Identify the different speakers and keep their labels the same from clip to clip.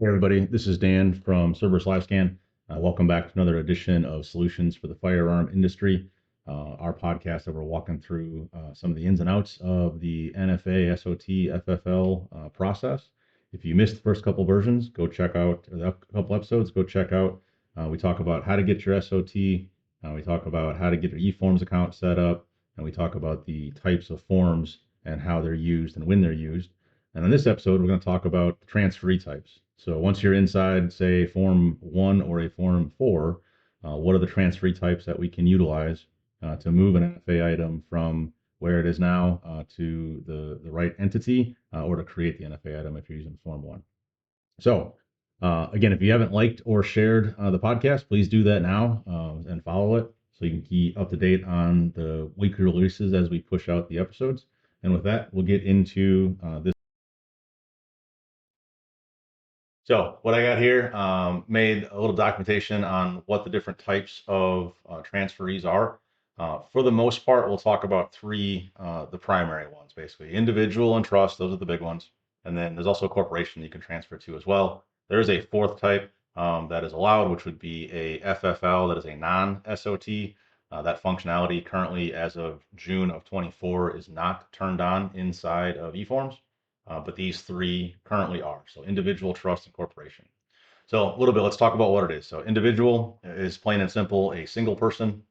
Speaker 1: Hey everybody, this is Dan from Cerberus LiveScan. Welcome back to another edition of Solutions for the Firearm Industry, our podcast that we're walking through some of the ins and outs of the NFA, SOT, FFL process. If you missed the first couple versions, go check out a couple episodes. Go check out. We talk about how to get your SOT. We talk about how to get your eForms account set up, and we talk about the types of forms and how they're used and when they're used. And in this episode, we're going to talk about transferee types. So once you're inside, say, Form 1 or a Form 4, what are the transferee types that we can utilize to move an NFA item from where it is now to the right entity or to create the NFA item if you're using Form 1. So again, if you haven't liked or shared the podcast, please do that now and follow it so you can keep up to date on the weekly releases as we push out the episodes. And with that, we'll get into this. So what I got here, made a little documentation on what the different types of transferees are. For the most part, we'll talk about three, the primary ones, basically. Individual and trust, those are the big ones. And then there's also a corporation you can transfer to as well. There is a fourth type that is allowed, which would be a FFL, that is a non-SOT. That functionality currently, as of June of 24, is not turned on inside of eForms. But these three currently are. So individual, trust, and corporation. So a little bit, let's talk about what it is. So individual is plain and simple a single person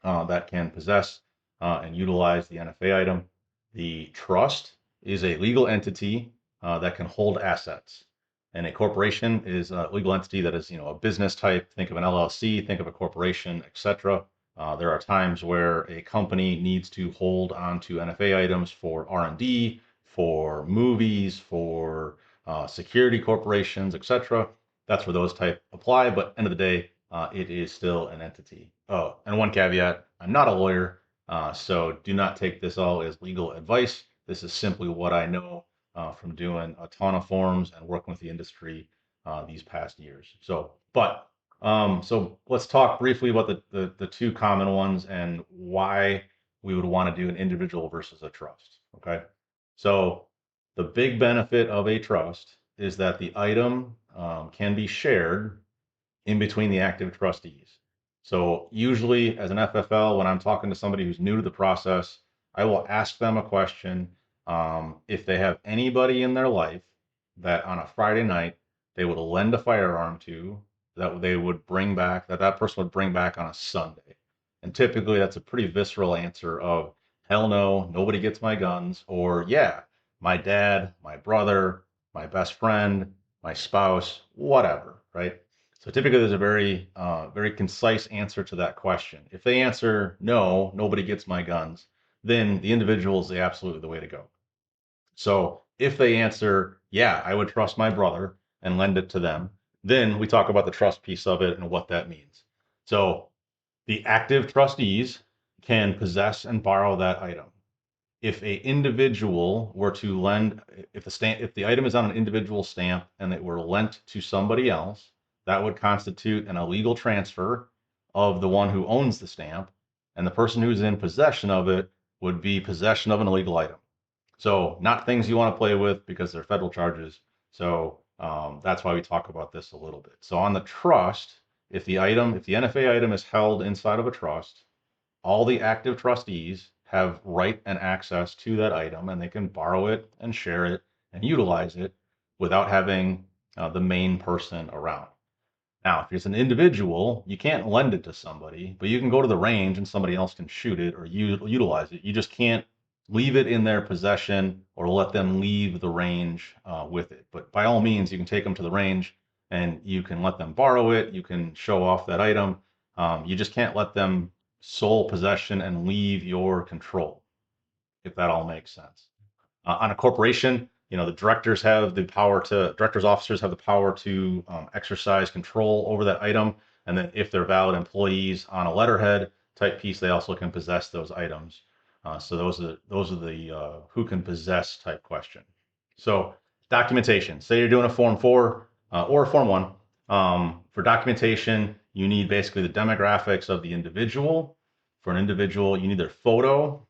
Speaker 1: that can possess and utilize the NFA item. The trust is a legal entity that can hold assets. And a corporation is a legal entity that is, a business type. Think of an LLC, think of a corporation, etc. There are times where a company needs to hold onto NFA items for R&D, for movies, for security corporations, etc. That's where those type apply. But end of the day, it is still an entity. Oh, and one caveat, I'm not a lawyer, so do not take this all as legal advice. This is simply what I know from doing a ton of forms and working with the industry these past years. So let's talk briefly about the two common ones and why we would want to do an individual versus a trust. Okay. So the big benefit of a trust is that the item can be shared in between the active trustees. So usually as an FFL, when I'm talking to somebody who's new to the process, I will ask them a question. If they have anybody in their life that on a Friday night they would lend a firearm to, that they would bring back, that person would bring back on a Sunday. And typically that's a pretty visceral answer of, hell no, nobody gets my guns, or yeah, my dad, my brother, my best friend, my spouse, whatever, right? So typically there's a very concise answer to that question. If they answer no, nobody gets my guns, then the individual is absolutely the way to go. So if they answer, yeah, I would trust my brother and lend it to them, then we talk about the trust piece of it and what that means. So the active trustees can possess and borrow that item. If a individual were to lend, if the item is on an individual stamp and it were lent to somebody else, that would constitute an illegal transfer of the one who owns the stamp, and the person who's in possession of it would be possession of an illegal item. So not things you want to play with because they're federal charges. So that's why we talk about this a little bit. So on the trust, if the NFA item is held inside of a trust, all the active trustees have right and access to that item, and they can borrow it and share it and utilize it without having the main person around. Now, if it's an individual, you can't lend it to somebody, but you can go to the range and somebody else can shoot it or utilize it. You just can't leave it in their possession or let them leave the range with it. But by all means, you can take them to the range and you can let them borrow it. You can show off that item. You just can't let them sole possession and leave your control, if that all makes sense. On a corporation, the directors officers have the power to exercise control over that item. And then if they're valid employees on a letterhead type piece, they also can possess those items. So those are the who can possess type question. So documentation, say you're doing a Form 4 or a Form 1. For documentation, you need basically the demographics of the individual. For an individual, you need their photo,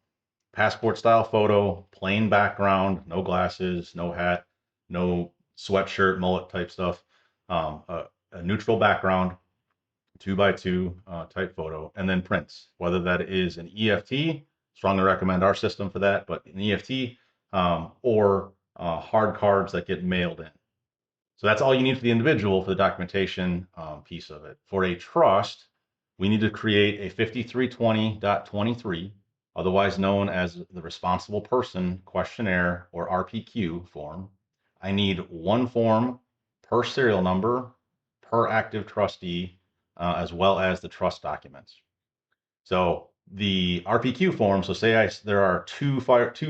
Speaker 1: passport style photo, plain background, no glasses, no hat, no sweatshirt, mullet type stuff. a neutral background, 2x2 type photo, and then prints, whether that is an EFT, strongly recommend our system for that, but an EFT or hard cards that get mailed in. So that's all you need for the individual for the documentation piece of it. For a trust, we need to create a 5320.23, otherwise known as the Responsible Person Questionnaire or RPQ form. I need one form per serial number, per active trustee, as well as the trust documents. So the RPQ form, so say there are two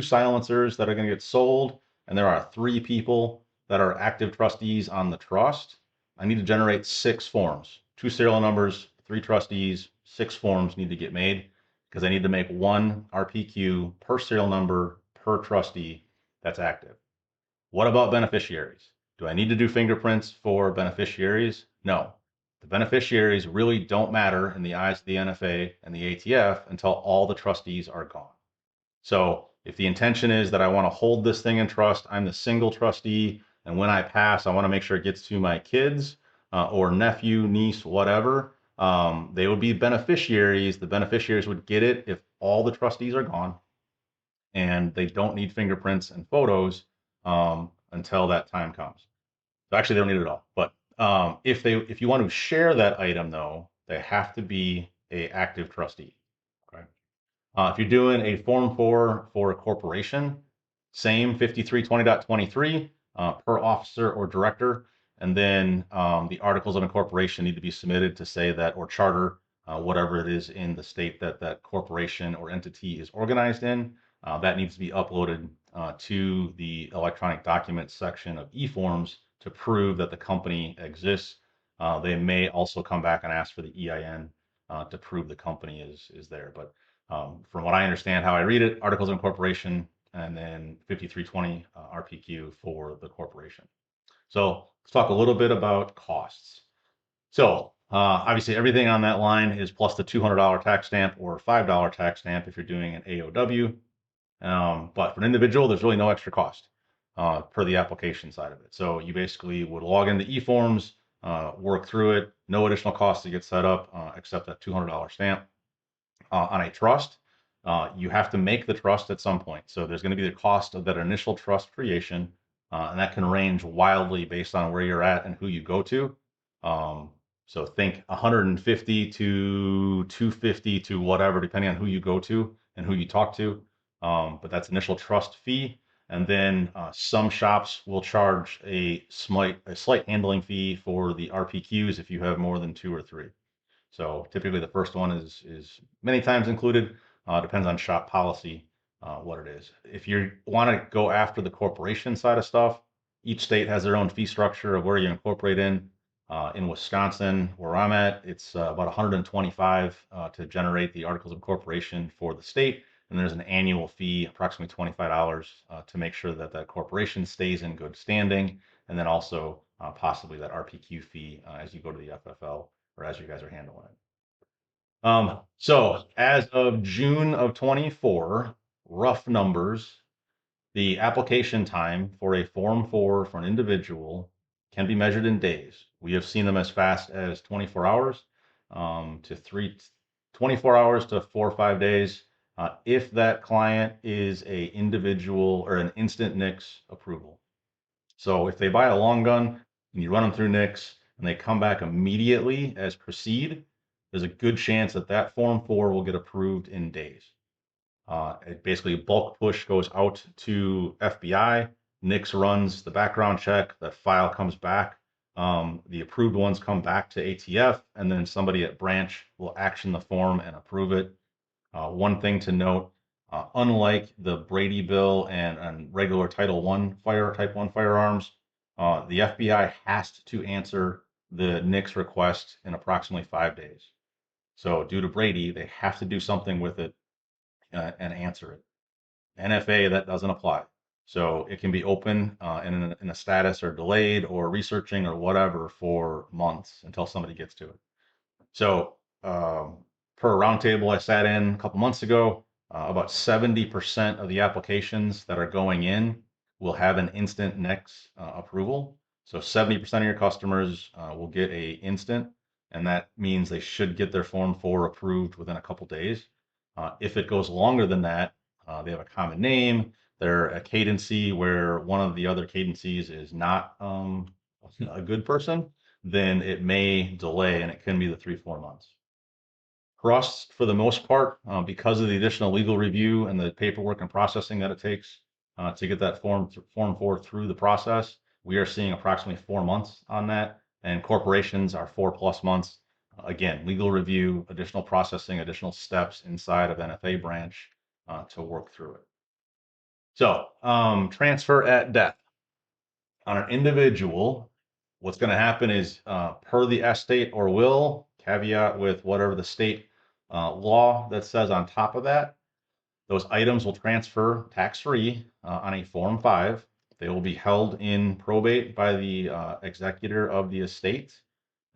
Speaker 1: silencers that are going to get sold, and there are 3 people that are active trustees on the trust. I need to generate 6 forms, 2 serial numbers, 3 trustees, 6 forms need to get made because I need to make 1 RPQ per serial number per trustee that's active. What about beneficiaries? Do I need to do fingerprints for beneficiaries? No. The beneficiaries really don't matter in the eyes of the NFA and the ATF until all the trustees are gone. So if the intention is that I want to hold this thing in trust, I'm the single trustee, and when I pass, I want to make sure it gets to my kids or nephew, niece, whatever. They would be beneficiaries. The beneficiaries would get it if all the trustees are gone, and they don't need fingerprints and photos until that time comes. So actually, they don't need it at all. But if you want to share that item, though, they have to be a active trustee. Okay. If you're doing a Form 4 for a corporation, same 5320.23 per officer or director. And then the articles of incorporation need to be submitted to say that, or charter, whatever it is in the state that that corporation or entity is organized in. That needs to be uploaded to the electronic documents section of e-forms to prove that the company exists. They may also come back and ask for the EIN to prove the company is there. But from what I understand, how I read it, articles of incorporation and then 5320 RPQ for the corporation. So let's talk a little bit about costs. So obviously everything on that line is plus the $200 tax stamp or $5 tax stamp if you're doing an AOW. But for an individual, there's really no extra cost per the application side of it. So you basically would log into eForms, work through it, no additional cost to get set up except that $200 stamp. On a trust, you have to make the trust at some point. So there's going to be the cost of that initial trust creation, and that can range wildly based on where you're at and who you go to. So think 150 to 250 to whatever, depending on who you go to and who you talk to. But that's initial trust fee. And then some shops will charge a slight handling fee for the RPQs if you have more than 2 or 3. So typically the first one is many times included. Depends on shop policy what it is. If you want to go after the corporation side of stuff, each state has their own fee structure of where you incorporate in. In Wisconsin, where I'm at, it's about 125 to generate the articles of incorporation for the state, and there's an annual fee, approximately $25, to make sure that that corporation stays in good standing, and then also possibly that RPQ fee as you go to the FFL or as you guys are handling it. So as of June of 24, rough numbers, the application time for a Form 4 for an individual can be measured in days. We have seen them as fast as 24 hours to 24 hours to 4 or 5 days. If that client is a individual or an instant NICS approval. So if they buy a long gun and you run them through NICS and they come back immediately as proceed, there's a good chance that that Form 4 will get approved in days. It basically bulk push goes out to FBI. NICS runs the background check. That file comes back. The approved ones come back to ATF, and then somebody at branch will action the form and approve it. One thing to note, unlike the Brady bill and regular Title I Type 1 firearms, the FBI has to answer the NICS request in approximately 5 days. So due to Brady, they have to do something with it and answer it. NFA, that doesn't apply. So it can be open in a status or delayed or researching or whatever for months until somebody gets to it. So per roundtable I sat in a couple months ago, about 70% of the applications that are going in will have an instant NICS approval. So 70% of your customers will get a instant, and that means they should get their Form 4 approved within a couple days. If it goes longer than that, they have a common name, they're a cadency where one of the other cadencies is not a good person, then it may delay and it can be the 3-4 months. Trusts, for the most part, because of the additional legal review and the paperwork and processing that it takes to get that Form 4 through the process, we are seeing approximately 4 months on that, and corporations are 4+ months. Again, legal review, additional processing, additional steps inside of NFA branch to work through it. So, transfer at death. On an individual, what's going to happen is per the estate or will, caveat with whatever the state law that says on top of that, those items will transfer tax-free on a Form 5. They will be held in probate by the executor of the estate,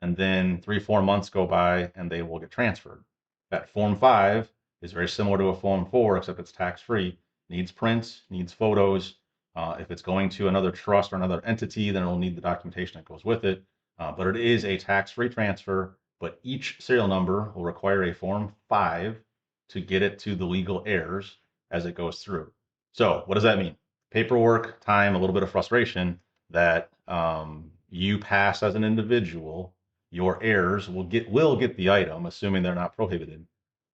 Speaker 1: and then 3-4 months go by and they will get transferred. That Form 5 is very similar to a Form 4, except it's tax-free, needs prints, needs photos. If it's going to another trust or another entity, then it'll need the documentation that goes with it. But it is a tax-free transfer, but each serial number will require a Form 5 to get it to the legal heirs as it goes through. So what does that mean? Paperwork, time, a little bit of frustration that you pass as an individual, your heirs will get the item, assuming they're not prohibited.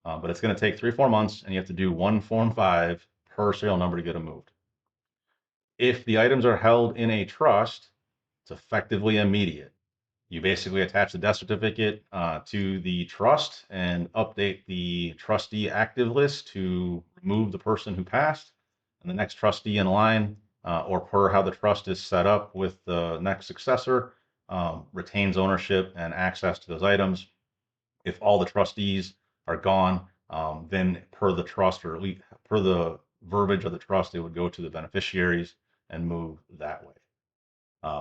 Speaker 1: But it's going to take 3-4 months, and you have to do one Form 5 per serial number to get them moved. If the items are held in a trust, it's effectively immediate. You basically attach the death certificate to the trust and update the trustee active list to remove the person who passed, and the next trustee in line, or per how the trust is set up with the next successor, retains ownership and access to those items. If all the trustees are gone, then per the trust, or at least per the verbiage of the trust, it would go to the beneficiaries and move that way.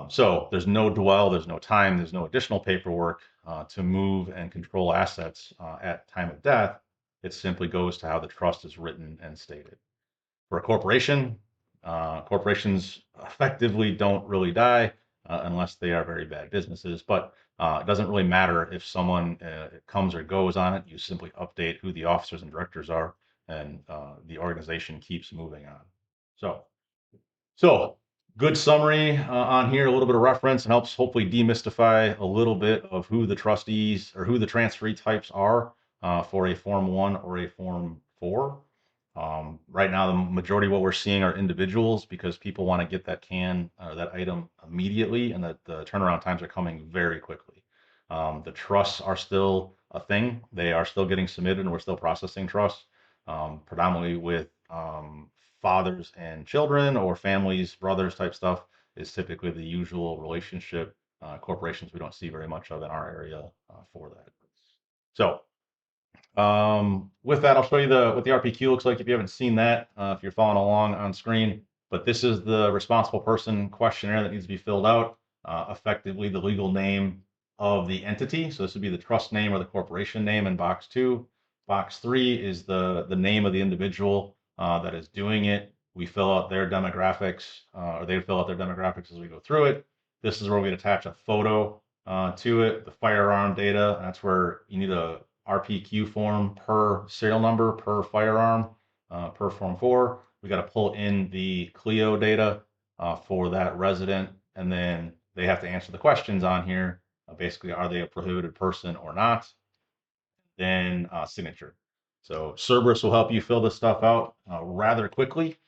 Speaker 1: So there's no dwell, there's no time, there's no additional paperwork to move and control assets at time of death. It simply goes to how the trust is written and stated. For a corporation, corporations effectively don't really die unless they are very bad businesses, but it doesn't really matter if someone comes or goes on it. You simply update who the officers and directors are, and the organization keeps moving on. So good summary on here, a little bit of reference, and helps hopefully demystify a little bit of who the trustees or who the transferee types are for a Form 1 or a Form 4. Right now, the majority of what we're seeing are individuals because people want to get that item immediately, and that the turnaround times are coming very quickly. The trusts are still a thing. They are still getting submitted, and we're still processing trusts, predominantly with fathers and children, or families, brothers type stuff is typically the usual relationship. Corporations we don't see very much of in our area for that. So with that, I'll show you what the RPQ looks like if you haven't seen that, if you're following along on screen. But this is the responsible person questionnaire that needs to be filled out, effectively the legal name of the entity. So this would be the trust name or the corporation name in box 2. Box 3 is the name of the individual that is doing it. We fill out their demographics, or they fill out their demographics as we go through it. This is where we attach a photo to it, the firearm data. That's where you need a RPQ form per serial number, per firearm, per Form 4. We got to pull in the Clio data for that resident, and then they have to answer the questions on here. Basically, are they a prohibited person or not? Then signature. So Cerberus will help you fill this stuff out rather quickly.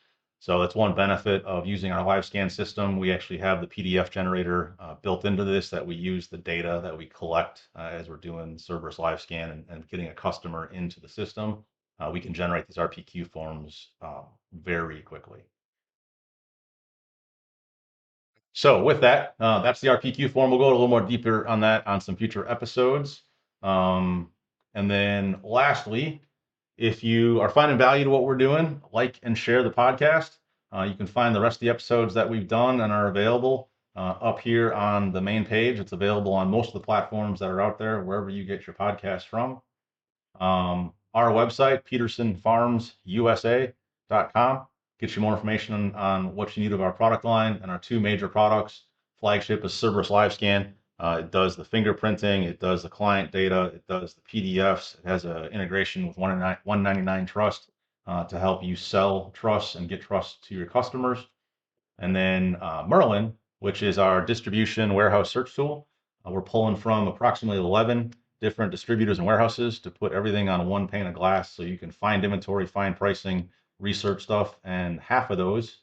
Speaker 1: So that's one benefit of using our live scan system. We actually have the PDF generator built into this that we use the data that we collect as we're doing Cerberus live scan and getting a customer into the system. We can generate these RPQ forms very quickly. So with that, that's the RPQ form. We'll go a little more deeper on that on some future episodes. And then lastly, if you are finding value to what we're doing, like and share the podcast. You can find the rest of the episodes that we've done and are available up here on the main page. It's available on most of the platforms that are out there, wherever you get your podcasts from. Our website, petersonfarmsusa.com, gets you more information on what you need of our product line and our two major products, flagship is Cerberus Live Scan. It does the fingerprinting, it does the client data, it does the PDFs. It has an integration with 199 Trust to help you sell trust and get trust to your customers. And then Merlin, which is our distribution warehouse search tool. We're pulling from approximately 11 different distributors and warehouses to put everything on one pane of glass so you can find inventory, find pricing, research stuff. And half of those,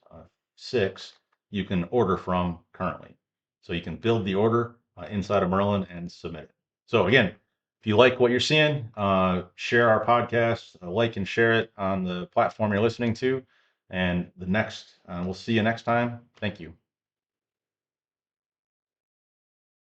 Speaker 1: 6, you can order from currently. So you can build the order inside of Merlin and submit it. So again, if you like what you're seeing, share our podcast, like and share it on the platform you're listening to. And we'll see you next time. Thank you.